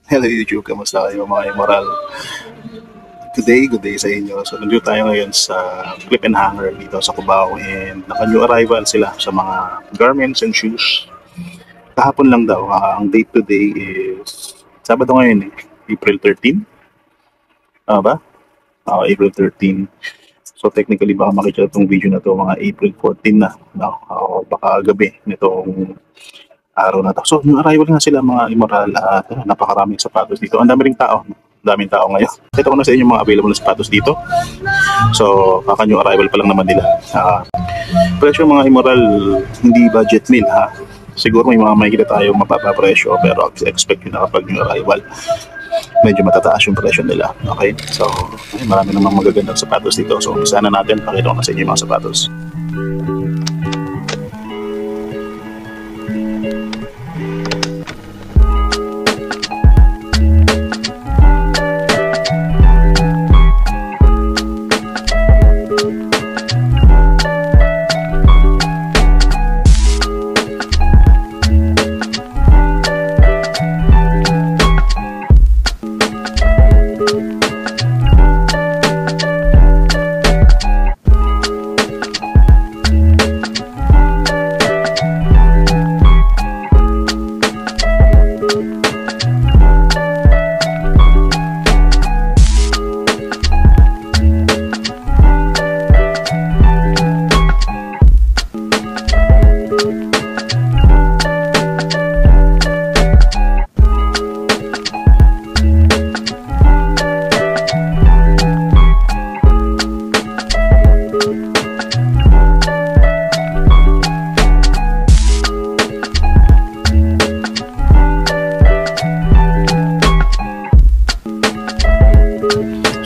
Hello YouTube, kamusta kayo mga Immoral? Good day sa inyo. So nandito tayo ngayon sa Clip and Hanger dito sa Cubao, and naka-new arrival sila sa mga garments and shoes. Kahapon lang daw, ang date today is Sabado ngayon April 13. Ba? April 13. So technically baka makikita itong video na to mga April 14 na. Baka gabi nitong araw na to. So, yung arrival nga sila mga Immoral at napakaraming sapatos dito. Ang daming tao. Daming tao ngayon. Ito ko na sa inyo mga available na sapatos dito. So, kaka-new arrival pa lang naman nila. Presyo mga Immoral, hindi budget meal ha. Siguro may mga makikita tayo mapapapresyo, pero expect nyo na kapag new arrival, medyo matataas yung presyo nila. Okay? So, marami namang magagandang sapatos dito. So, umpisa na natin. Pakita ko na sa inyo yung mga sapatos.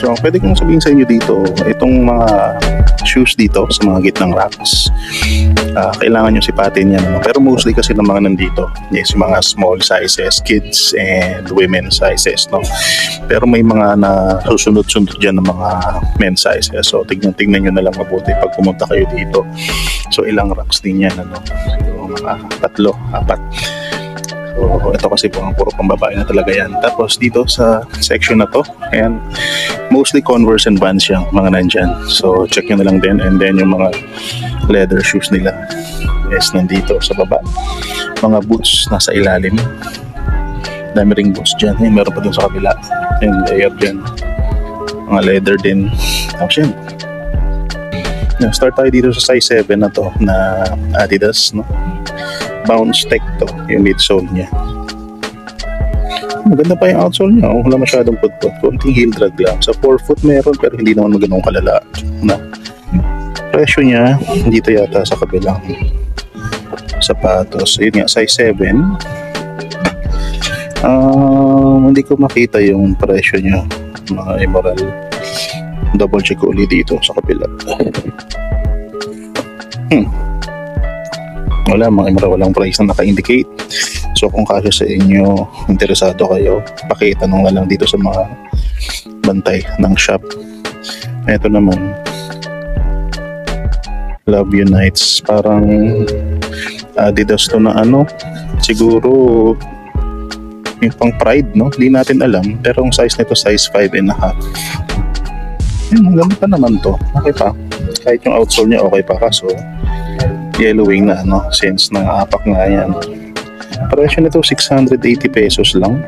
So, pwede kong sabihin sa inyo dito, itong mga shoes dito sa mga gitnang racks, kailangan nyo sipatin yan. Pero mostly kasi ng mga nandito is mga small sizes, kids and women sizes. No? Pero may mga na susunod-sunod dyan ng mga men sizes. So, tignan nyo na lang mabuti pag pumunta kayo dito. So, ilang racks din yan. Ano? So, mga 3, 4. So, ito kasi puro pambabae na talaga yan. Tapos dito sa section na to, ayan, mostly Converse and Vans yung mga nandyan. So, check nyo na lang din. And then yung mga leather shoes nila is nandito sa baba. Mga boots nasa ilalim. Dami ring boots dyan. Meron pa dun sa kabila. And layer dyan. Mga leather din. Tapos yan. Start tayo dito sa size 7 na to na Adidas, no? Bounce Tech to, yung midsole niya. Maganda pa yung outsole niya, wala masyadong putput, konting heel drag lang. Sa 4 foot meron, pero hindi naman maganong kalala na. Presyo niya dito yata sa kabilang sapatos, yun nga, size 7. Hindi ko makita yung presyo niya mga Immoral. Double check ulit dito sa kabila. Wala, mga Immoral, walang price na naka-indicate. So kung kasya sa inyo, interesado kayo, pakitanong na lang dito sa mga bantay ng shop. Ito naman, Love Unites, parang Adidas to na ano, siguro yung pang Pride, no? Hindi natin alam, pero ang size nito size 5.5. Maganda pa naman to, okay pa. Kahit yung outsole niya okay pa, kaso yellowing na, no? Since nang-apak nga yan. Presyo nito 680 pesos lang.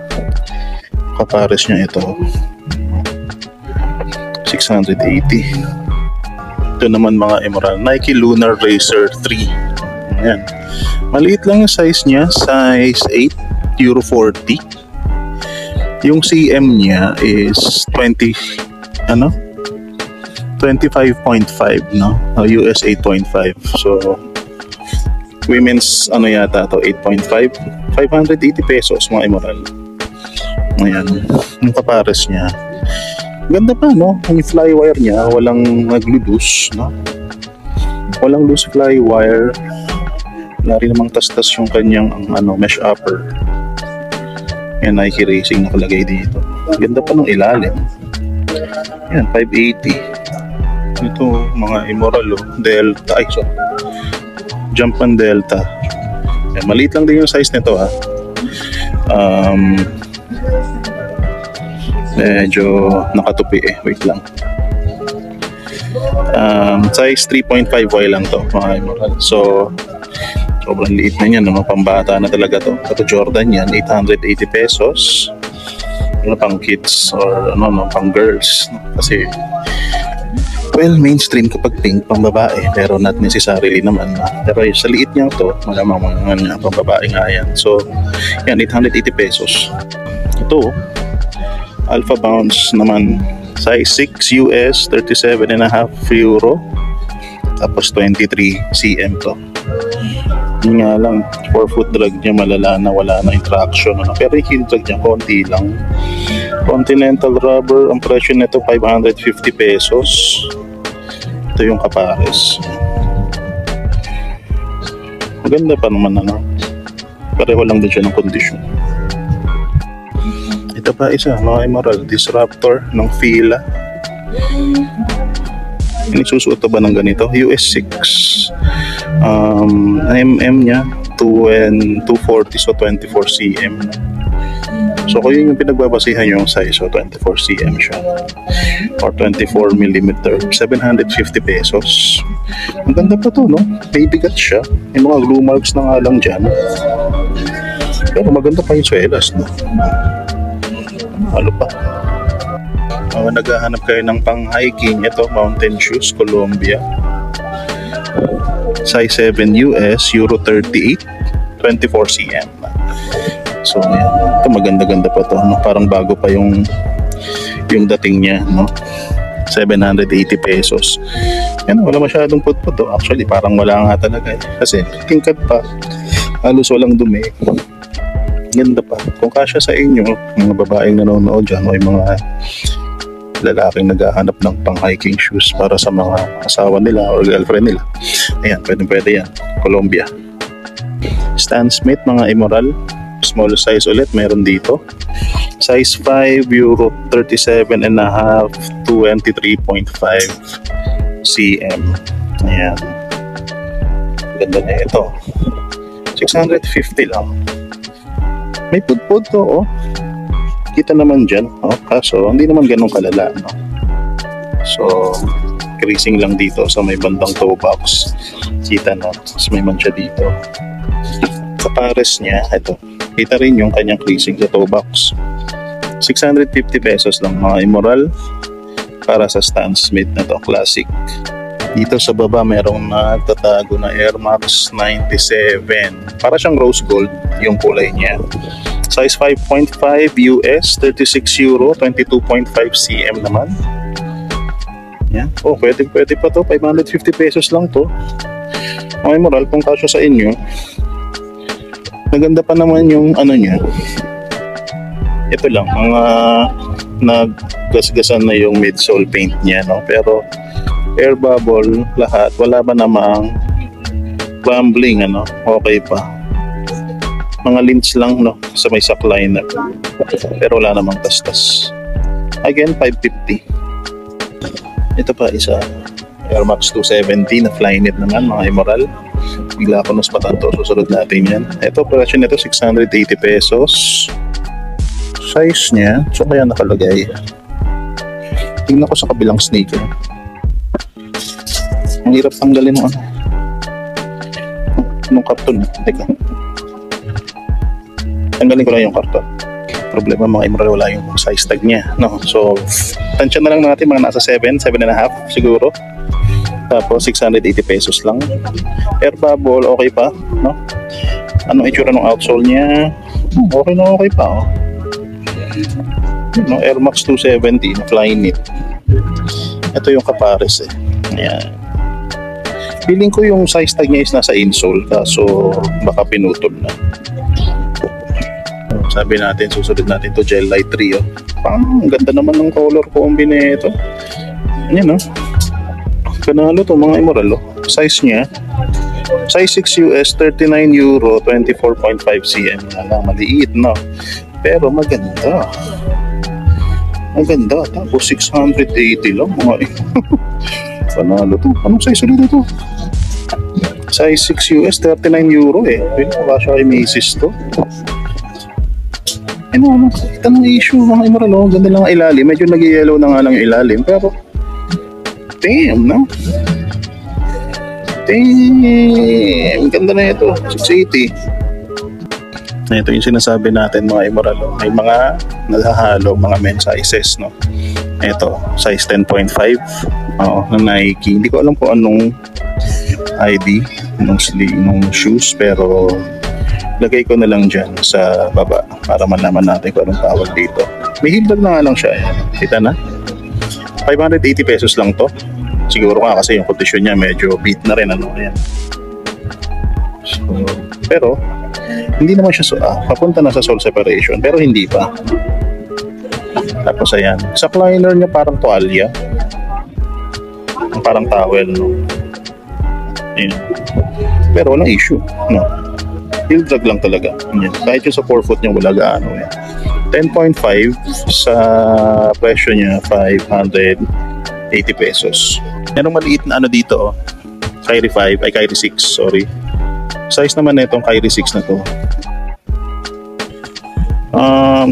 Kapares nyo ito 680. Ito naman mga Immoral, Nike Lunar Racer 3. Ayan. Maliit lang yung size niya, size 8, Euro 40. Yung CM niya is 25.5, no? US 8.5. So women's ano yata to, 8.5, 580 pesos mga Immoral. Ayan, yung kapares niya ganda pa, no? Yung flywire niya walang naglulos, no? Walang loose flywire, wala rin namang tastas yung kanyang mesh upper. Yan, Nike Racing nakalagay dito. Ganda pa ng ilalim. Yan, 580. Ito mga Immoral, Delta, Jumpman Delta. Maliit lang din yung size nito ha. Medyo nakatupi eh. Wait lang. Size 3.5Y lang to, mga Emerald. So, sobrang liit na yan, no? Pambata na talaga to. Ito Jordan yan, 880 pesos. Ano pang kids or ano, no, pang girls. Kasi, well, mainstream kapag pink, pang babae. Pero not necessarily naman. Pero sa liit niya to, malamang mga pang babae nga yan. So, yan, 880 pesos. Ito, Alpha Bounce naman, size 6 US, 37.5 euro. Tapos 23 cm to. Yun nga lang, 4-foot drag niya malala na, wala na interaction. Ano? Pero yung heel drag niya, konti lang. Continental rubber, ang presyo nito 550 pesos. Ito yung kapares. Maganda pa naman, ano. Pareho lang din siya ng kondisyon. Ito pa isa, mga Emerald, Disruptor ng Fila. Inisusuot ba ng ganito? US 6. MM niya 240, so 24 cm. So kung yun yung pinagbabasihan yung size, so 24 cm siya or 24 mm, 750 pesos. Ang ganda pa to, no? May bigat siya, yung mga glue marks na nga lang dyan, pero maganda pa yung swelas, no? Ano pa? Naghahanap kayo ng pang hiking, ito mountain shoes, Columbia, size 7 US, Euro 38, 24 cm. So yan, ito maganda-ganda pa to, no? Parang bago pa yung dating niya, no? 780 pesos. Yan, wala masyadong putput to. Actually parang wala nga talaga eh. Kasi tingkad pa, halos walang dumi. Ganda pa. Kung kasya sa inyo, mga babaeng nanonood dyan o yung mga lalaking naghahanap ng pang hiking shoes para sa mga asawa nila or girlfriend nila, ayan, pwede yan. Columbia. Stan Smith, mga Emerald, small size ulit, meron dito. Size 5, Euro 37.5, 23.5 cm. Ayan. Ganda na ito. 650 lang. May pudpud to, oh. Kita naman dyan, oh. Kaso, hindi naman ganun kalala, no? So, creasing lang dito sa may bandang toe box. Kita na, tapos may mancha dito. Sa pares niya, ito. Kita rin yung kanyang creasing sa toe box. 650 pesos lang, mga Emerald, para sa Stan Smith na to, classic. Dito sa baba, merong nagtatago na Air Max 97. Para siyang rose gold yung kulay niya. Size 5.5 US, 36 euro, 22.5 cm naman. Yan. Oh, pwede pa to. 550 pesos lang to. Okay, Emerald, kung kasya sa inyo. Naganda pa naman yung ano niya. Ito lang, mga naggasgasan na yung midsole paint niya, no? Pero air bubble lahat, wala ba namang crumbling, ano? Okay pa. Mga lints lang, no, sa may sock liner, pero wala namang tastas. Again, 550. Ito pa isa, Air Max 270 na Flyknit naman, mga Emerald. Bigla ko naspatan to, susunod natin yan. Ito, presyo nito 680 pesos. Size niya, so kaya nakalagay. Tingnan ko sa kabilang sneaker. Ang hirap tanggalin ng ano, nung karton. Teka, tanggalin ko lang yung karton. Problema, mga Emerald, wala yung size tag niya, no? So tansya na lang natin, mga nasa 7.5 siguro. Tapos 680 pesos lang. Air bubble, okay pa, no? Anong itsura ng outsole niya? Okay na, okay pa, oh. No, Air Max 270 na Flyknit. Ito yung kapares eh. Ayan. Feeling ko yung size tag niya is nasa insole, kaso baka pinutol na. Sabi natin, susunod natin to Gel Light 3, oh. Ang ganda naman ng color combi na ito. Ayan, oh. Panalo to, mga Emerald, oh. Size niya, size 6 US, 39 euro, 24.5 cm. Maliit, no? Pero maganda. Maganda. Tapos 680 lang, mga panalo to. Anong size ulit ito? Size 6 US, 39 euro eh. Wala siya kay Macy's to. Ano, ito ng issue mga Emerald, oh. Ganda lang ang ilalim. Medyo nag-yellow na nga lang yung ilalim. Pero, damn, no? Damn, ganda na ito. 680. Ito yung sinasabi natin mga Emerald, oh. May mga nahahalo, mga men's sizes, no? Ito, size 10.5. Oo, na Nike. Hindi ko alam kung anong ID nung shoes, pero lagay ko na lang dyan sa baba para malaman natin kung anong tawag dito. May heel bag na nga lang siya. Ayan. Kita na? 580 pesos lang to. Siguro nga kasi yung kondisyon niya medyo beat na rin. Ano? Ayan. So, pero hindi naman siya papunta na sa sole separation, pero hindi pa. Tapos ayan. Sa liner niya parang tuwalya. Parang towel, no? Ayan. Pero walang issue, no? Heel drag lang talaga. Yan. Kahit yung sa forefoot niya wala gaano. 10.5 sa presyo niya 580 pesos. Merong maliit na ano dito, oh. Kyrie 5, ay Kyrie 6, sorry. Size naman na itong Kyrie 6 na to.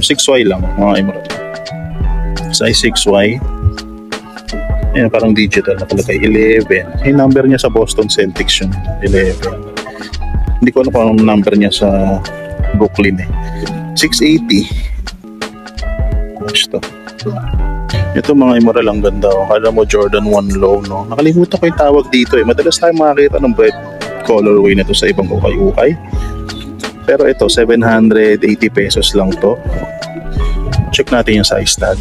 6Y lang mga Emerald. Size 6Y. Ayan, parang digital na talaga. 11. Yung number niya sa Boston Celtics yun. 11. Hindi ko alam kung anong number niya sa Brooklyn eh. 680. Ito mga Emerald, ang ganda. Kala mo Jordan 1 low, no? Nakalimutan ko yung tawag dito eh. Madalas tayo makakita ng bright colorway na to sa ibang ukay-ukay. Pero ito, 780 pesos lang to. Check natin yung size tag.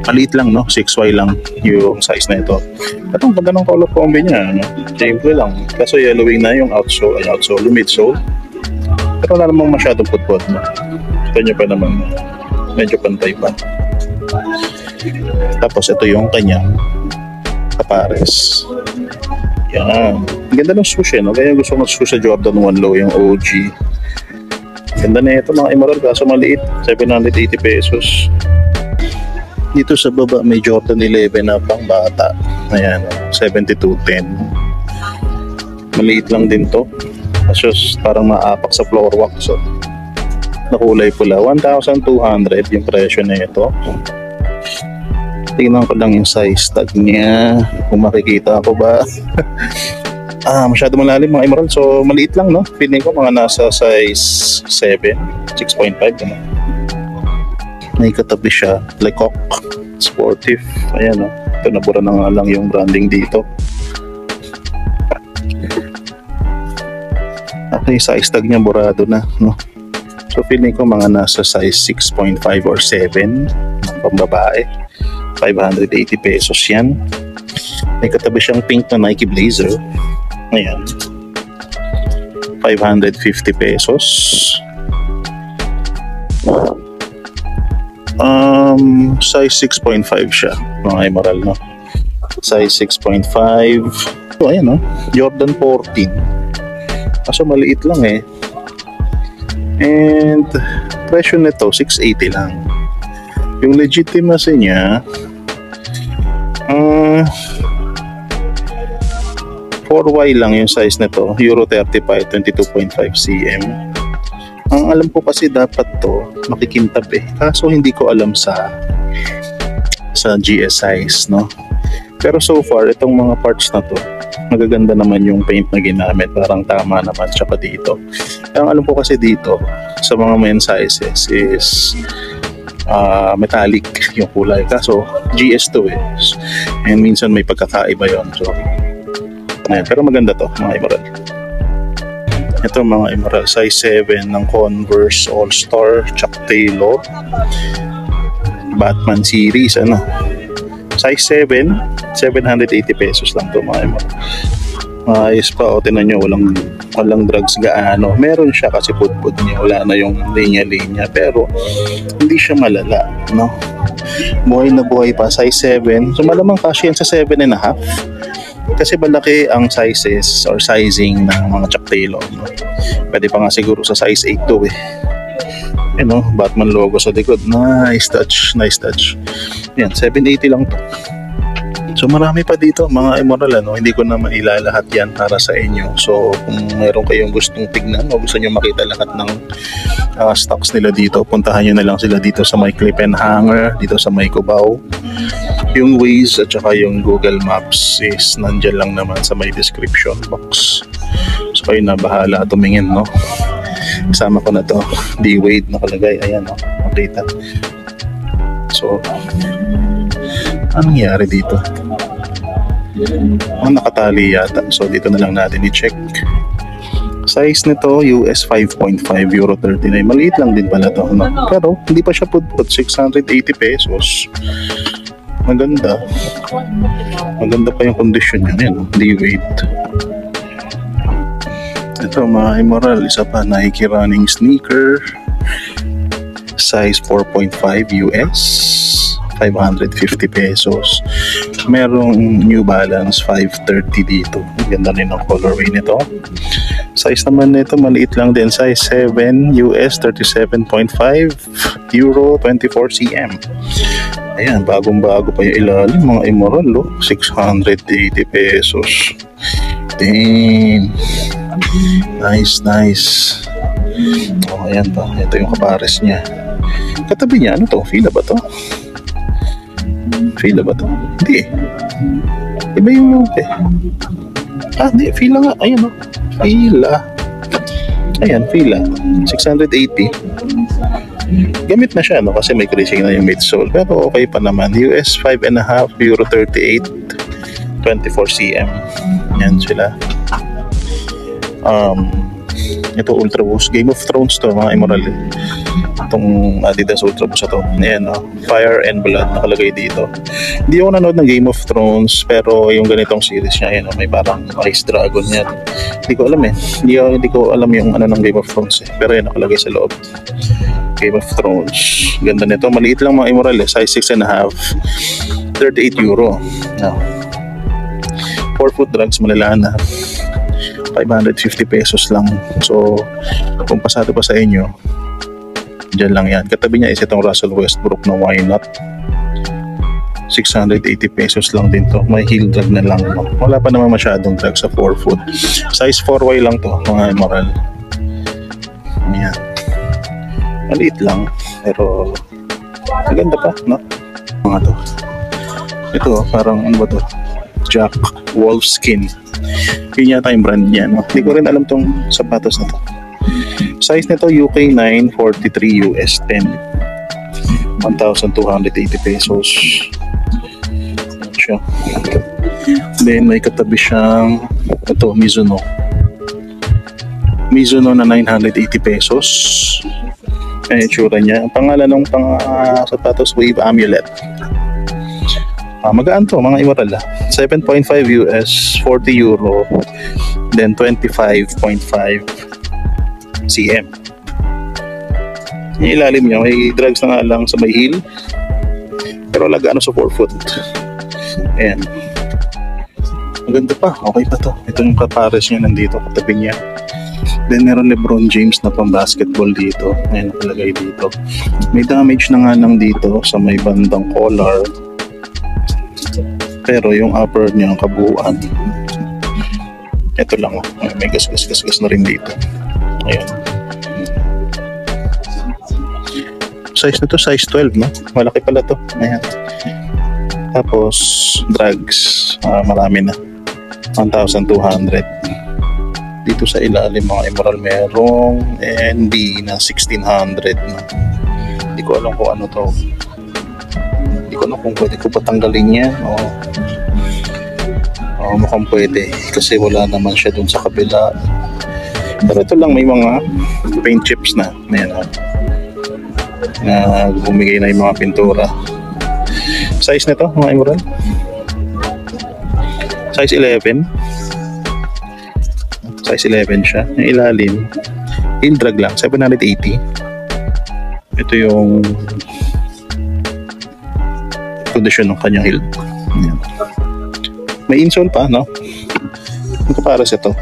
Maliit lang, no? 6Y lang yung size na ito. At ang ganda ng color combo niya, no? Simple lang. Kaso yellowing na yung outsole, yung midsole. Pero wala namang masyadong putput, no? Kanya pa naman, medyo pantay pa. Tapos ito yung kanyang kapares. Yan. Ganda ng sushi, no? Kaya gusto ko sushi sa Jordan 1 low, yung OG. Ganda na ito mga Emerald, kaso maliit. 780 pesos. Dito sa baba may Jordan 11 na pang bata. Ayan, 7210. Maliit lang din to. Kasi parang maapak sa floor wax. So, nakulay pula. 1,200 yung presyo na ito. Tingnan ko lang yung size tag niya. Kung makikita ko ba. Masyado malalim mga Emerald. So, maliit lang, no? Feeling ko mga nasa size 7, 6.5. Ano? May katabi siya, Lecoq Sportive. Ayan, no? Ito, nabura na nga lang yung branding dito. At yung size tag niya, burado na, no? So, feeling ko mga nasa size 6.5 or 7 pambabae. 580 pesos yan. May katabi siyang pink na Nike Blazer. Ayan. 550 pesos. Size 6.5 siya, mga Emerald, no? Size 6.5. So, ayan, no? Jordan 14. Kaso maliit lang eh. And presyo nito 680 lang. Yung legitimacy niya 4Y lang yung size nito, Euro 35, 22.5 cm. Ang alam ko kasi dapat to makikintab eh. Kaso hindi ko alam sa GS size, no? Pero so far itong mga parts na to, magaganda naman yung paint na ginamit, parang tama naman siya pa dito. Ang alam ko kasi dito sa mga men's sizes is metallic yung kulay. Kaso GS to eh. And minsan may pagkakaiba yon. So ayan, pero maganda to mga Emerald. Ito mga Emerald, size 7 ng Converse All-Star Chuck Taylor Batman series, ano, size 7, 780 pesos lang to mga Emerald. Ayos pa, o tinan nyo, walang drugs gaano. Meron siya kasi pudpud niya, wala na yung linya-linya, pero hindi siya malala, no? Buhay na buhay pa, size 7. So malamang kasi yan sa 7.5 kasi malaki ang sizes or sizing ng mga Chuck Taylor, no? Pwede pa nga siguro sa size 8 to eh. You know, Batman logo sa likod. Nice touch, nice touch. Yan, 780 lang to. So marami pa dito mga Emerald, ano? Hindi ko na mailalahat yan para sa inyo. So kung meron kayong gustong tignan o gusto nyo makita lahat ng stocks nila dito, puntahan nyo na lang sila dito sa may Clip and Hanger, dito sa may Cubao. Yung Waze at saka yung Google Maps is nandyan lang naman sa may description box. So kayo na bahala tumingin, no? Kasama ko na to, D-Wade nakalagay, ayan, no? Makita. So anong nangyari dito? Nakatali yata. So dito na lang natin i-check. Size nito US 5.5, Euro 39. Maliit lang din pala to, no? Pero hindi pa siya put-put. 680 pesos. Maganda. Maganda pa yung condition niya. Yan, D-Wade. Ito mga Emerald, isa pa, Nike running sneaker. Size 4.5 US. 550 pesos. Merong New Balance 530 dito. Ganda rin ang colorway nito. Size naman nito maliit lang din. Size 7 US 37.5, Euro 24 cm. Ayan, bagong-bago pa yung ilalim mga Emerald, oh. 680 pesos. Damn. Nice, nice. Oh, ayan pa. Ito yung kapares niya. Katabi niya, ano to? Fila ba to? Fila ba to? Hindi eh. Iba yung hindi, fila nga. Ayan o. Fila. Ayan, fila. 680. Gamit na siya, no? Kasi may creasing na yung midsole. Pero okay pa naman. US 5.5, Euro 38, 24 cm. Yan sila. Ito Ultra Boost. Game of Thrones to mga Emerald. Itong Adidas Ultra Boost ito. Ayan, no? Fire and Blood nakalagay dito. Hindi ako nanood ng Game of Thrones, pero yung ganitong series niya, ayan, no? May parang Ice Dragon yan. Hindi ko alam eh. Hindi ko alam yung ano ng Game of Thrones eh. Pero yan nakalagay sa loob. Game of Thrones. Ganda nito. Maliit lang mga Emerald eh. Size 6.5. 38 euro. Now, 4-foot drugs malala na. 550 pesos lang. So, kung pasado pa sa inyo, dyan lang yan. Katabi niya is itong Russell Westbrook na Why Not. 680 pesos lang din to. May heel drag na lang. No? Wala pa naman masyadong drag sa 4-foot. Size 4Y lang to, mga Emerald. Ayan. Maliit lang. Pero, maganda pa, no? Mga to. Ito, parang ano ba to? Jack Wolfskin. Yun yata yung brand niya, no? Hindi ko rin alam tong sapatos na to. Size nito UK 9, 43 US 10. 1,280 pesos. Siya. Then may katabi siyang ito, Mizuno. Mizuno na 980 pesos. Ay, itsura niya. Ang pangalan ng sapatos, Wave Amulet. Magaan to mga Emerald. 7.5 US, 40 euro, then 25.5 cm. Yung ilalim niya, may drags na nga lang sa may heel, pero lagaan sa 4-foot. Ayan. Maganda pa, okay pa to. Ito yung kapares niya nandito, katabi niya. Then meron LeBron James na pang basketball dito. Ayan, nakalagay dito. May damage na nga lang dito sa may bandang collar. Pero yung upper niya, ang kabuuan, ito lang, oh. May gas na rin dito. Ayan. Size na to, size 12, no? Malaki pala to. Ayan. Tapos, drags, marami na. 1,200. Dito sa ilalim, mga Emerald, merong NB na 1,600 na. Hindi ko alam kung ano to. Hindi ko alam kung pwede ko patanggalin yan. Mukhang pwede kasi wala naman siya dun sa kabila. Pero ito lang, may mga paint chips na. Ayan, na bumigay na yung mga pintura. Size nito mga Emerald, size 11. Size 11 siya. Yung ilalim, heel drag lang, 780. Ito yung condition ng kanyang heel. Ayan. May insole pa, no? Ang kapares ito.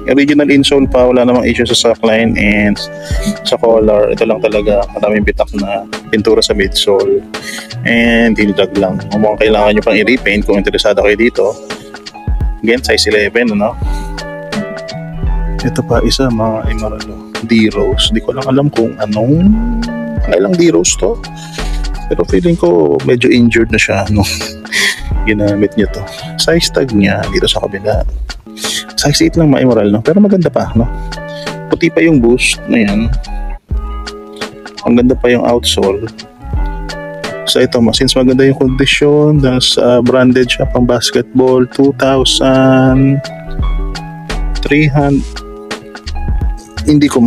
Original insole pa, wala namang issue sa slackline and sa collar. Ito lang talaga, maraming bitak na pintura sa midsole and hindag lang. Mukhang kailangan nyo pang i-repaint kung interesado kayo dito. Again, size 11, ano? Ito pa isa, mga Emerald D-Rose. Di ko lang alam kung ilang D-Rose to. Pero feeling ko medyo injured na siya nung ginamit niya to. Size tag niya dito sa kabila. Size 8 lang, mga Emerald, no? Pero maganda pa, no? Puti pa yung boost na yan. Ang ganda pa yung outsole. So ito, since maganda yung kondisyon, branded siya pang basketball, 2,300. Hindi ko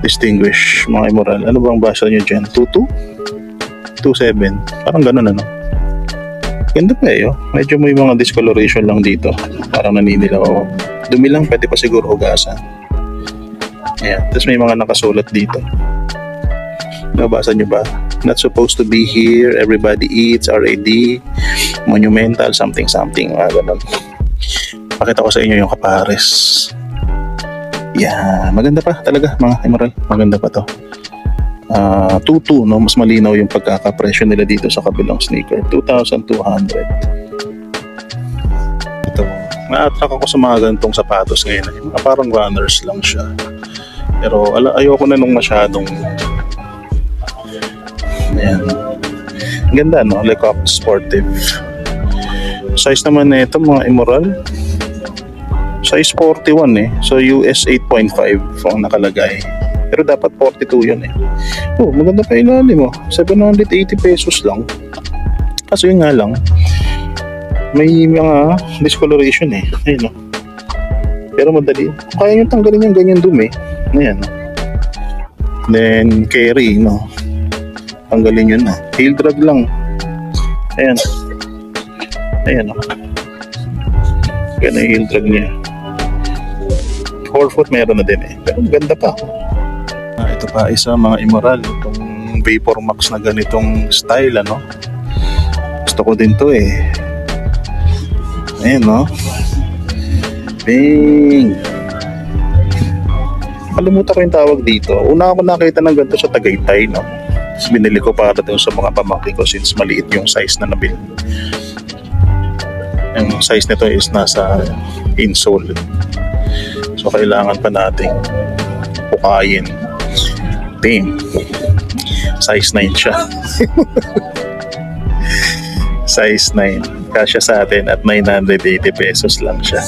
distinguish, mga Emerald. Ano bang basa nyo dyan? 2.2? 2.7? Parang ganun, ano? Ganda pa eh, oh. Medyo may mga discoloration lang dito. Parang naninilaw. Dumi lang, pwede pa siguro hugasan. Ayan. Tapos may mga nakasulat dito. Nabasa nyo ba? Not supposed to be here. Everybody eats. RAD. Monumental. Something. Ganun. Pakita ko sa inyo yung kapares. Yeah, maganda pa talaga, mga Emerald. Maganda pa to. 2.2, no? Mas malinaw yung pagkakapresyo nila dito sa kabilang sneaker. 2,200. Ito, na-attract ako sa mga ganitong sapatos ngayon. Parang runners lang siya. Pero ayoko na nung masyadong ayan. Ganda, no? Le Coq Sportive. Size naman na ito, mga Emerald. Size 41 eh. So US 8.5 ang nakalagay. Pero dapat 42 yun eh. Oh, maganda pa ilalim mo. 780 pesos lang. Kaso yun nga lang, may mga discoloration eh. Ayun, no? Pero madali. Kaya nyo tanggalin yung ganyan dumi. Ayan, no? Then carry, no? Tanggalin yun na. Heel drag lang. Ayan. Ayan, no? Ganun yung heel drag niya. 4-foot meron na din eh. Pero ganda pa. Ito pa isa, mga Emerald. Itong Vapor Max na ganitong style, ano? Gusto ko din to eh. Ayan, no? Bing! Kalimutan ko yung tawag dito. Una ako nakita ng ganito sa Tagaytay, no? Tapos binili ko para dun sa mga pamangkin ko since maliit yung size na nabili. Yung size nito is nasa insole. So kailangan pa nating pukayin. Bing! Size 9 siya. Size 9. Kasya sa atin at 980 pesos lang siya.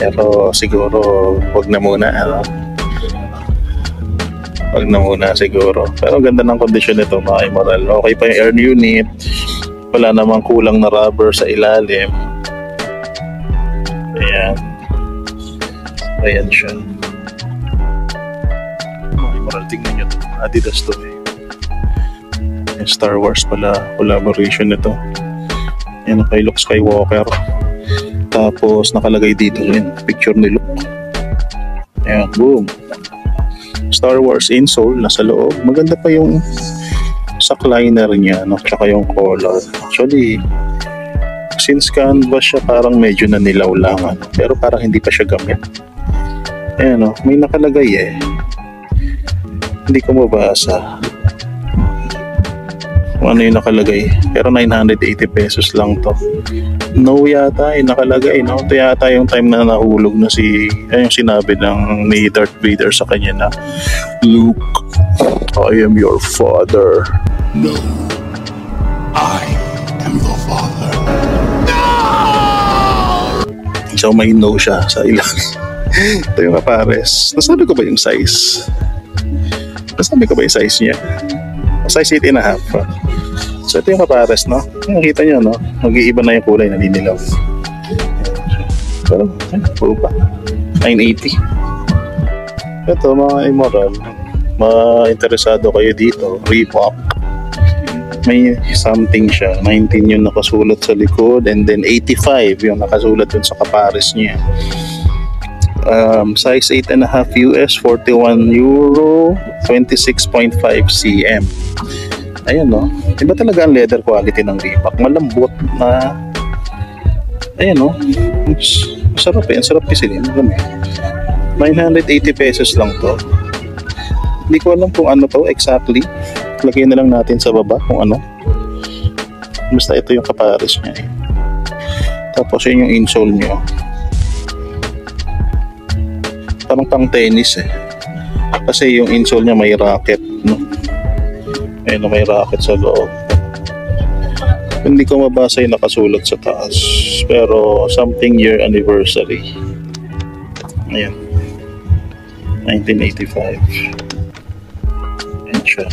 Pero siguro wag na muna, ano? Wag na muna siguro. Pero ganda ng kondisyon nito, mga Emerald. Okay pa yung air unit. Wala namang kulang na rubber sa ilalim. Ayan. Ayan siya. Mga Emerald, tingnan nyo ito. Adidas to eh. Yung Star Wars pala collaboration nito. Ayan, kay Luke Skywalker. Tapos nakalagay dito rin picture ni Luke. Ayan, boom. Star Wars insole nasa loob. Maganda pa yung sackliner niya, no? Tsaka yung collar. Actually, since canvas siya, parang medyo nanilaw lang, ano? Pero parang hindi pa siya gamit. Ayan, no? May nakalagay eh. Hindi ko mabasa kung ano yung nakalagay. Pero 980 pesos lang to. No yata yung nakalagay, no? Ito yata yung time na nahulog na yung sinabi ni Darth Vader sa kanya na, Luke, I am your father. No, I am the father. No! So may no siya sa ilalim. Ito yung kapares. Nasabi ko ba yung size? Nasabi ko ba yung size niya? Size 8.5. So ito yung kapares, no? Nakita nyo, no? Mag-iiba na yung kulay, naninilaw. Pero, puro pa. 980. Ito, mga Emerald, ma-interesado kayo dito, Reebok. May something siya. 19 yung nakasulat sa likod, and then 85 yung nakasulat dun sa kapares niya. Size 8.5 US, 41 euro, 26.5 cm. Ayan, no? Iba talaga ang leather quality ng Reebok. Malambot na Ayan o. Masarap eh. Ang sarap kasi din. 980 pesos lang to. Hindi ko alam kung ano to exactly. Lagay na lang natin sa baba kung ano. Basta ito yung kapares niya eh. Tapos yun yung insole niya. Parang pang tennis eh. Kasi yung insole niya may racket, no? Ayun, may racket sa loob. Hindi ko mabasa yung nakasulat sa taas. Pero something year anniversary. Ayan. 1985. Ayan siya.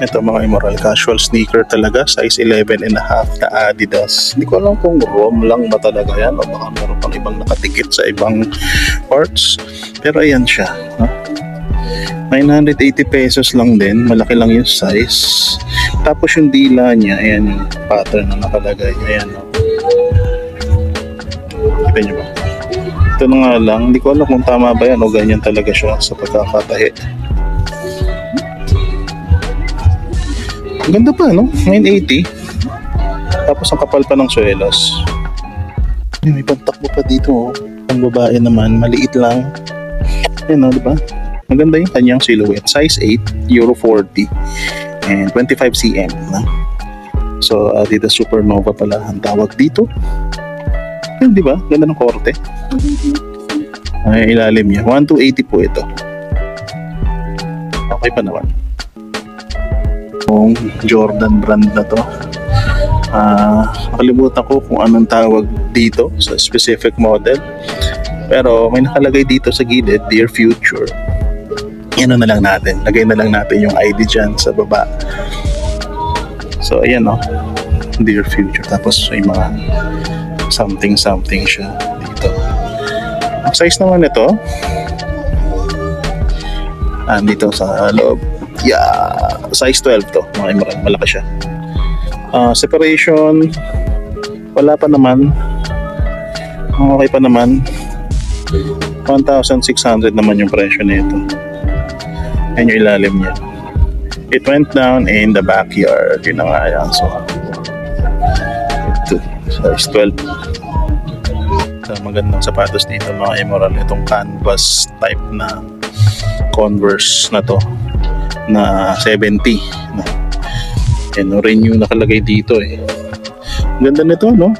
Ito mga immoral, casual sneaker talaga, size 11.5 na Adidas. Hindi ko alam kung ROM lang ba talaga yan o baka meron pang ibang nakatikit sa ibang parts. Pero ayan siya. 980 pesos lang din, malaki lang yung size. Tapos yung dila niya, ayan yung pattern na nakalagay. Ayan o. Kita nyo ba? Ito na nga lang, hindi ko alam kung tama ba yan o ganyan talaga siya sa pagkakatahi. Ang ganda pa, no? 980. Tapos ang kapal pa ng suelas. May pantakbo pa dito, oh. Ang babae naman, maliit lang. Ayan, oh, diba? Ang ganda yung kanyang silhouette. Size 8, Euro 40, and 25 cm. No? So, Adidas Supernova pala ang tawag dito. Ayan, diba? Ganda ng korte. Ay, ilalim niya. 1280 po ito. Okay pa naman. Jordan brand na to. Nakalimutan ko kung anong tawag dito sa specific model, pero may nakalagay dito sa gilid, Dear Future. Yan na lang natin, lagay na lang natin yung ID dyan sa baba. So ayan o, Dear Future. Tapos may mga something siya dito. Ang size naman ito, dito sa loob, size 12 to, malaki siya. Separation wala pa naman, okay pa naman. 1,600 naman yung presyo nito. Ayan yung ilalim niya. It went down in the backyard. Yun na nga yan. So ito, size 12. So, magandang sapatos dito mga immoral. Itong canvas type na Converse na to na 70 no? And renew nakalagay dito eh. Ganda nito, no?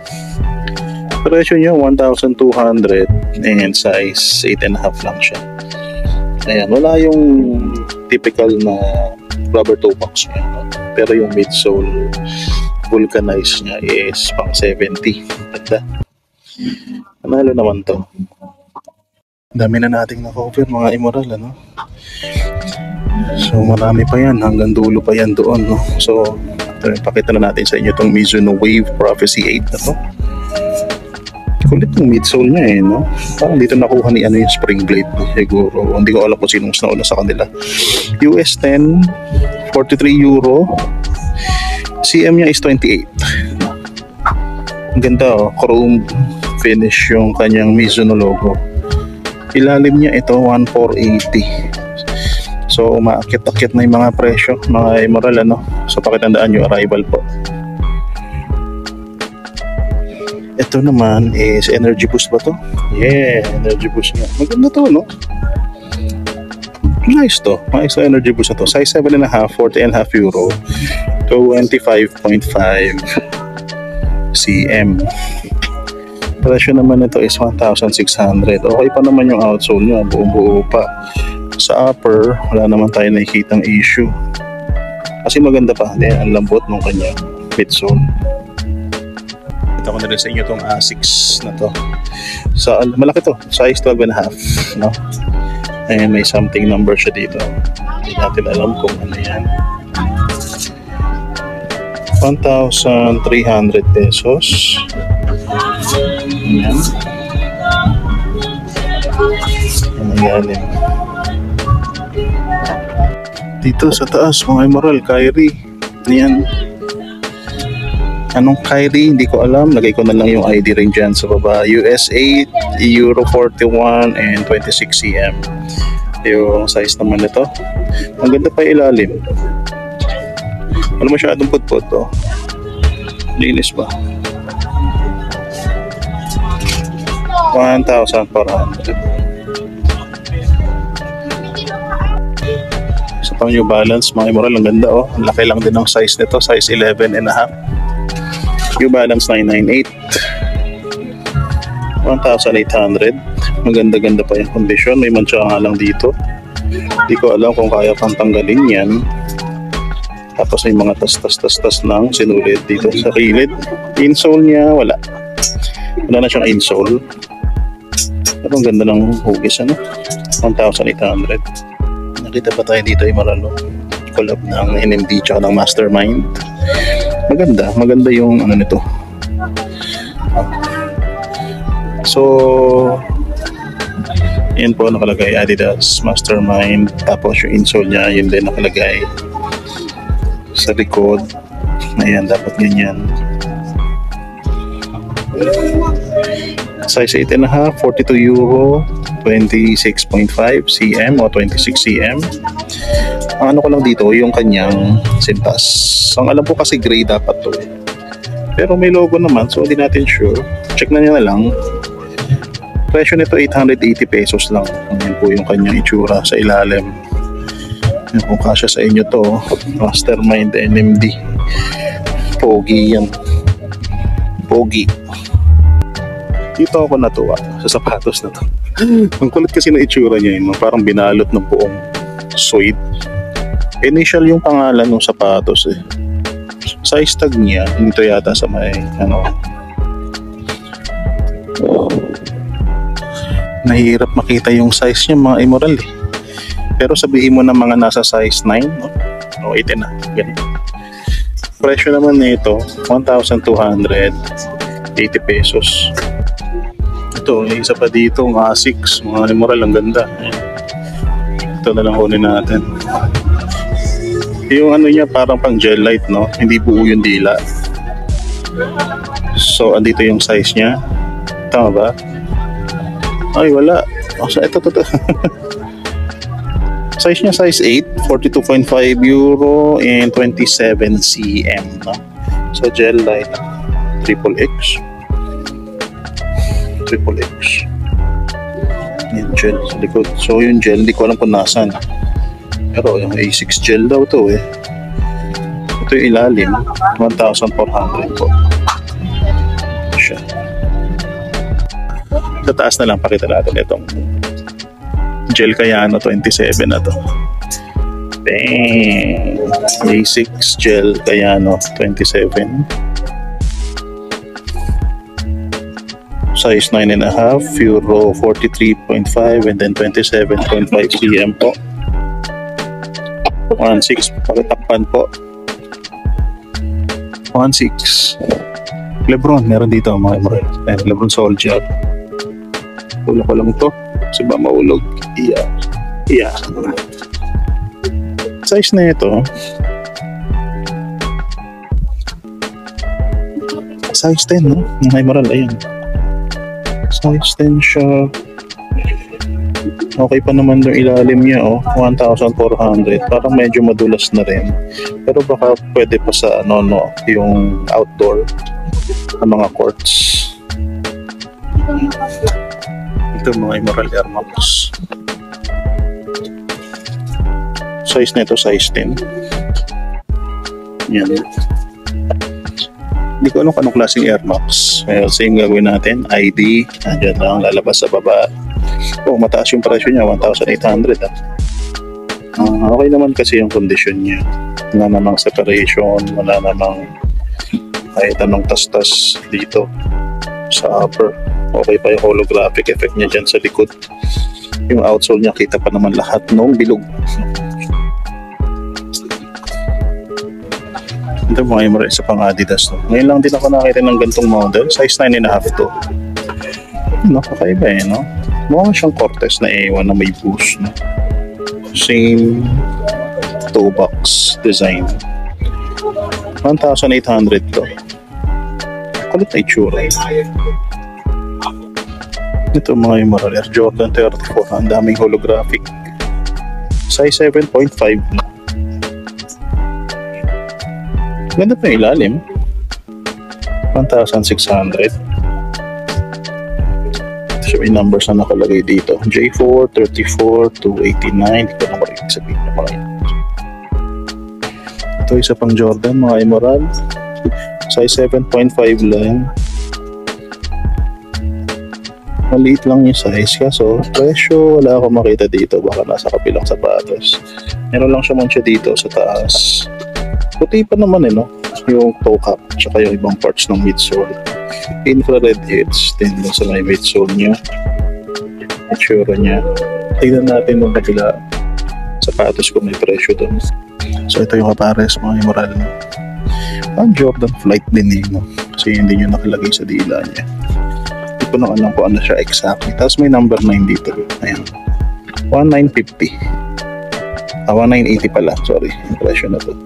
Presyo niya 1,200 and size 8.5 lang siya. Ayan, wala yung typical na rubber toe box niya, no? Pero yung midsole vulcanized niya is pang 70. Ganda. Manalo naman to. Dami na nating na-cover mga immoral, ano? So marami pa yan, hanggang dulo pa yan doon, no? So pakita na natin sa inyo itong Mizuno Wave Prophecy 8 na to. Kulit yung midsole niya eh, no? Parang dito nakuha ni ano yung spring blade siguro. Hindi ko alam kung sinong nauna sa kanila. US 10, 43 euro. CM niya is 28. Ang ganda, oh, chrome finish yung kanyang Mizuno logo. Ilalim niya ito 1,480. So maakit-akit na yung mga presyo mga immoral, ano? So pakitandaan nyo, arrival po. Ito naman is energy boost ba to? Yeah, energy boost nga. Maganda to, no? Nice to. Nice to energy boost na to. Size 7.5, 40.5 euro, 25.5 cm. Presyo naman nito is 1,600. Okay pa naman yung outsole nyo, buo-buo pa. Sa upper, wala naman tayo nakikitang issue. Kasi maganda pa, ang lambot ng kanya midsole. Ito ko na rin sa inyo itong Asics na to. So, malaki to, size 12.5, no? And may something number siya dito. Hindi natin alam kung ano yan. 1,300 pesos. Ayan. Ayan. Dito sa taas mga immoral, Kyrie. Ayan. Anong Kyrie? Hindi ko alam. Lagay ko na lang yung ID rin dyan sa baba. US 8, Euro 41, and 26 cm. Yung size naman nito. Ang ganda pa ilalim. Wala masyadong putput to. Linis pa. 1,400. Sa pang New Balance, mga Immoral, ang ganda oh. Ang laki lang din ng size nito, size 11 and a half. New Balance 998. 1,800. Maganda-ganda pa yung condition. May mancha nga lang dito. Hindi ko alam kung kaya pang tanggalin yan. Tapos may mga tas ng sinulit dito sa kilid. Insole niya, wala. Wala na siyang insole. Pero ang ganda ng hugis, ano? 1,800. Nakita pa tayo dito ay maralo. Collab ng NMD tsaka ng Mastermind. Maganda yung ano nito. So, yan po nakalagay Adidas Mastermind. Tapos yung insole niya, yun din nakalagay sa likod. Ayan, dapat ganyan. Size 8.5, 42 euro, 26.5 cm o 26 cm. Ang ano ko lang dito, yung kanyang sintas. Ang alam ko kasi gray dapat to eh. Pero may logo naman, so hindi natin sure. Check na niya na lang. Presyo nito 880 pesos lang. Yan po yung kanyang itsura sa ilalim. Yan, kung kasya sa inyo to, Mastermind NMD. Pogi yan. Pogi. Dito ako natuwa sa sapatos na to. Ang kulit kasi na itsura niya yun, parang binalot ng buong suede. Initial yung pangalan ng sapatos eh. Size tag niya, dito yata sa may ano. Nahihirap makita yung size niya mga Immoral eh. Pero sabihin mo na mga nasa size 9 o 8 na. Ganun. Presyo naman nito 1,280 pesos. Ito, may isa pa dito, mga Asics, mga Immoral, ang ganda. Ito na lang kunin natin. Yung ano niya parang pang gel light, no? Hindi buo yung dila. So, andito yung size niya. Tama ba? Ay, wala. Ito. Size niya, size 8, 42.5 euro and 27 cm, no? So, gel light, XXX. Yan, gel sa likod. So, yung gel, hindi ko alam kung nasan. Pero, yung A6 gel daw to eh. Ito yung ilalim, 1,400 po. Siya. Sa taas na lang, pakita natin itong Gel Kayano 27 na to. Bang! A6 Gel Kayano 27. Size 9.5, euro 43.5 and then 27.5 cm po. 1.6, pakitakpan po. 1.6. Lebron, meron dito mga Immoral. Lebron Soldier. Tulak ko lang ito. Kasi ba maulog? Iya. Size na ito. Size 10, no? Mga Immoral, ayan. Size 10 siya. Okay pa naman yung ilalim niya, oh. 1,400. Parang medyo madulas na rin. Pero baka pwede pa sa, yung outdoor na mga courts. Ito mga Immoral Air Max. Size na ito, size 10. Yan. Hindi ko alam kung anong klaseng Air Max. Same gagawin natin. ID. Nandiyan lang, lalabas sa baba. Oh, mataas yung presyo niya, 1,800 ah. Okay naman kasi yung condition niya. Wala namang separation, wala namang kahit anong tas-tas dito sa upper. Okay pa yung holographic effect niya dyan sa likod. Yung outsole niya, kita pa naman lahat ng bilog. Ito mga Immoral, isa pang Adidas to. Ngayon lang din ako nakita ng gantong model. Size 9.5 to. Nakakaiba eh, no? Mukha siyang Cortez na A1 na may boost, no? Same toe box design. 1,800 to. Kulit na itsura. Ito mga Immoral Air Jordan 34. Ang daming holographic. Size 7.5 na. Ganda pa yung ilalim. 1,600. Ito So may numbers na nakalagay dito. J4, 34, 289. Hindi ko na marinig sabihin na mga yun. Ito isa pang Jordan, mga Emerald. Size 7.5 lang. Maliit lang yung size, kaso presyo wala akong makita dito, baka nasa kabilang sapatos. Meron lang siya mancha dito sa taas. Puti pa naman no? Yung toe cap, tsaka yung ibang parts ng midsole. Infrared hits din sa may midsole niya. Itsura niya. Tignan natin yung kabila sapatos kung may presyo doon. So ito yung kapares, mga Emerald. Ang Jordan Flight din no? Kasi hindi nyo nakalagay sa dila niya. Hindi ko na alam kung ano siya exactly. Tapos may number 9 dito. Ayan. 1950. 1980 pala. Sorry. Impression na to.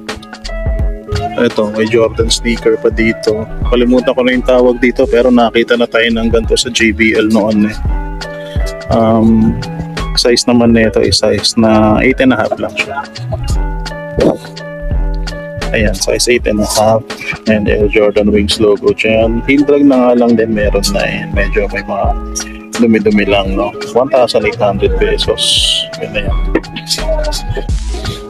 Ito, may Jordan sneaker pa dito. Kalimutan ko na yung tawag dito pero nakita na tayo ng ganito sa JBL noon eh. Size naman nito is size na 8.5 lang siya. Ayan, size 8.5 and Air Jordan Wings logo dyan. Heel drag na nga lang din meron na eh. Medyo may mga dumi-dumi lang, no? 1,800 pesos. Yun na yan.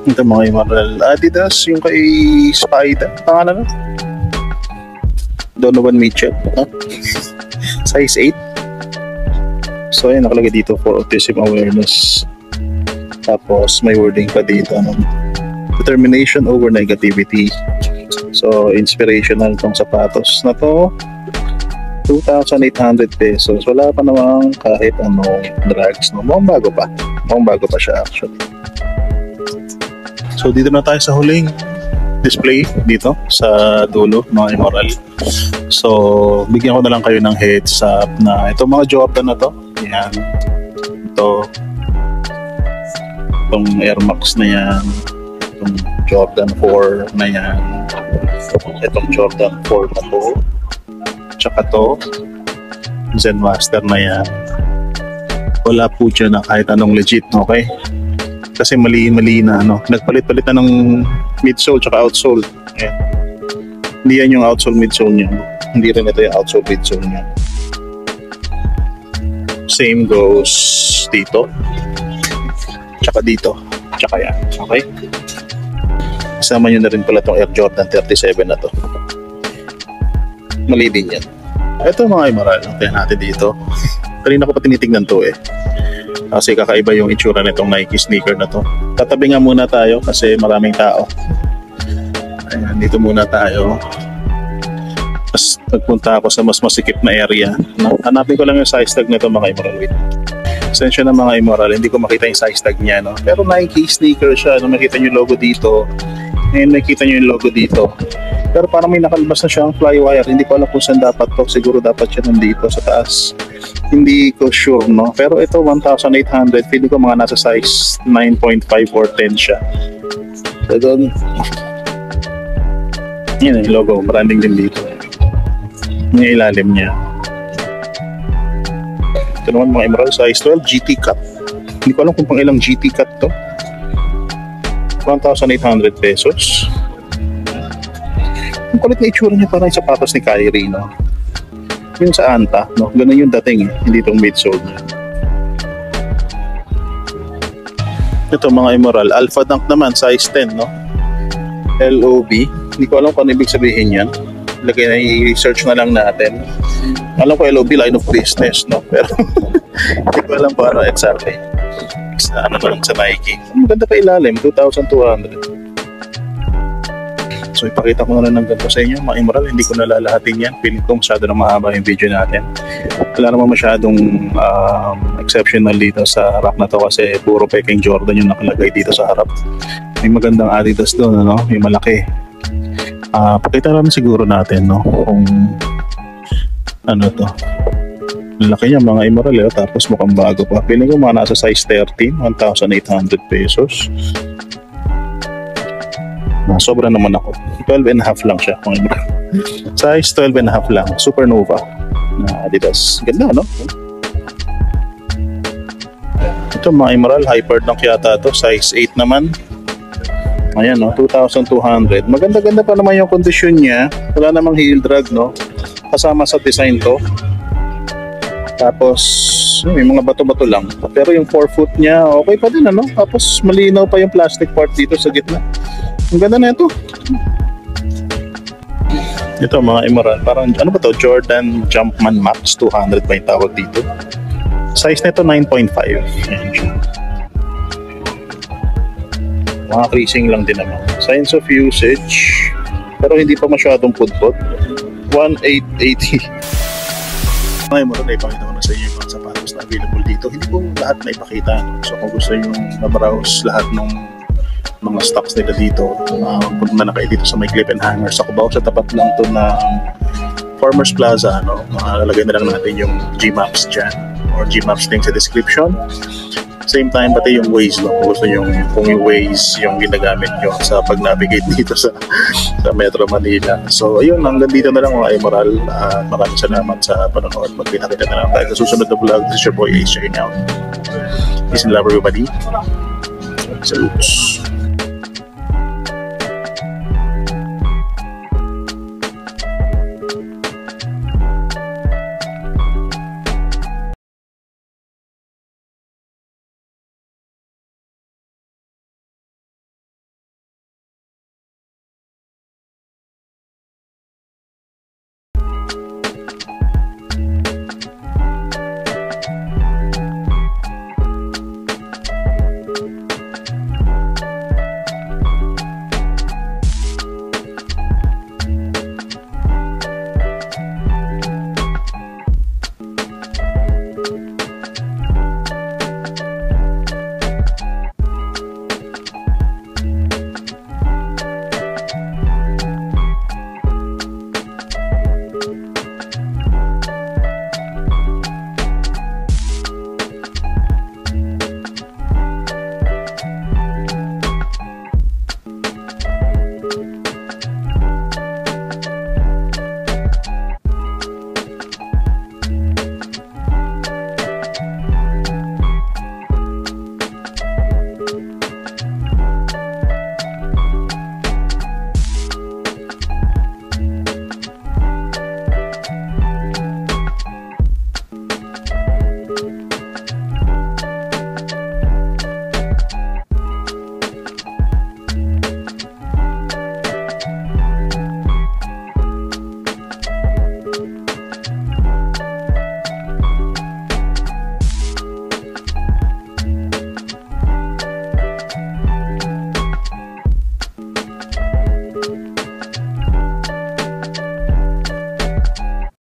Ito mga Emerald. Adidas, yung kay Spider. Pangalan na? Donovan Mitchell. Huh? Size 8. So, ayan, nakalagay dito for autism awareness. Tapos, may wording pa dito, no? Determination over negativity. So, inspirational tong sapatos na to. 2,800 pesos. Wala pa namang kahit anong drags. No? Mukhang bago pa. Mukhang bago pa siya actually. So, dito na tayo sa huling display dito sa dulo, mga Emerald. So, bigyan ko na lang kayo ng heads up na ito mga Jordan na to. Yan. Ito. Itong Air Max na yan. Itong Jordan 4 na yan. Itong Jordan 4 na to. Tsaka to Zen Master na yan. Wala po dyan na kahit anong legit, okay? Kasi mali na ano. Nagpalit-palit na ng midsole tsaka outsole. Ayan. Hindi yan yung outsole midsole niya. Hindi rin ito yung outsole midsole niya. Same goes dito. Tsaka dito. Tsaka yan. Okay? Isama nyo na rin pala itong Air Jordan 37 na to. Mali din yan. Ito mga Emerald, tingnan natin dito. Kanina ko pa tinitignan to eh. Kasi kakaiba yung itsura nitong Nike sneaker na to. Tatabi nga muna tayo kasi maraming tao. Ayan, dito muna tayo. Tapos nagpunta ako sa mas masikip na area. Hanapin ko lang yung size tag nito mga Emerald. Sensya na mga Emerald, hindi ko makita yung size tag niya. No? Pero Nike sneaker siya. No? Makita nyo yung logo dito. Ngayon nakikita nyo yung logo dito. Pero parang may nakalabas na siyang flywire. Hindi ko alam kung saan dapat to. Siguro dapat siya nandito sa taas. Hindi ko sure, no? Pero ito 1,800. Feeling ko mga nasa size 9.5 or 10 siya. So doon. Yan yung logo. Branding din dito. Yung ilalim niya. Ito naman mga Emerald. Size 12. GT Cut. Hindi ko alam kung pang ilang GT Cut to. 1,800 pesos. Ang kulit na itsura niya parang yung sapatos ni Kyrie, no? Yung sa Anta, no? Ganun yung dating, hindi itong midsole niya. Ito mga Emerald, Alpha Dunk naman, size 10, no? LOB. Hindi ko alam kung ano ibig sabihin yan. Lagay na i-search na lang natin. Alam ko LOB, line of business, no? Pero hindi ko alam kung ano exactly. Sa ano lang sa Nike. Maganda pa ilalim, 2,200. So ipakita ko na rin ng ganito sa inyo mga Emerald. Hindi ko nalalahatin yan. Feeling ko masyado na mahaba yung video natin. Wala naman masyadong exceptional dito sa rack na to kasi puro peking Jordan yung nakalagay dito sa harap. May magandang Adidas doon, ano? May malaki. Pakita lang siguro natin, no? Kung ano to. Laki niya mga Emerald, tapos mukhang bago pa. Feeling ko mga nasa size 13, 1,800 pesos. Sobra naman ako. 12.5 lang siya mga Emerald. Size 12.5 lang. Supernova na Adidas. Ganda, no? Ito mga Emerald, Hyper Dunk yata to. Size 8 naman. Ayan, no? 2,200. Maganda-ganda pa naman yung kondisyon niya. Wala namang heel drag, no? Kasama sa design to. Tapos, may mga bato-bato lang. Pero yung 4 foot niya, okay pa din, ano? Tapos, malinaw pa yung plastic part dito sa gitna. Ang ganda na ito. Ito, mga Emerald. Parang, ano ba to? Jordan Jumpman Max 200 ba yung tawag dito? Size nito 9.5. Ayan siya. Mga creasing lang din naman. Signs of usage. Pero hindi pa masyadong pudpod. 1,880. Ngayon mo rin, ipakita ko na sa inyo yung mga sapatos na available dito. Hindi ko lahat na ipakita. So kung gusto nyo mabrowse lahat ng mga stocks nila dito, punta na kayo dito sa may Clip and Hanger sa Cubao. Sa tapat lang to ng Farmers Plaza. Lalagay na lang natin yung Gmaps dyan or Gmaps link sa description. Same time, pati yung Waze, no? Kung gusto yung Waze yung ginagamit nyo sa pag-navigate dito sa Metro Manila. So, ayun, hanggang dito na lang mga Emerald. Maraming salamat sa panonood. Magkita-kita na lang tayo sa susunod na vlog. This is your boy Ace checking out. Peace and love everybody. Salutes.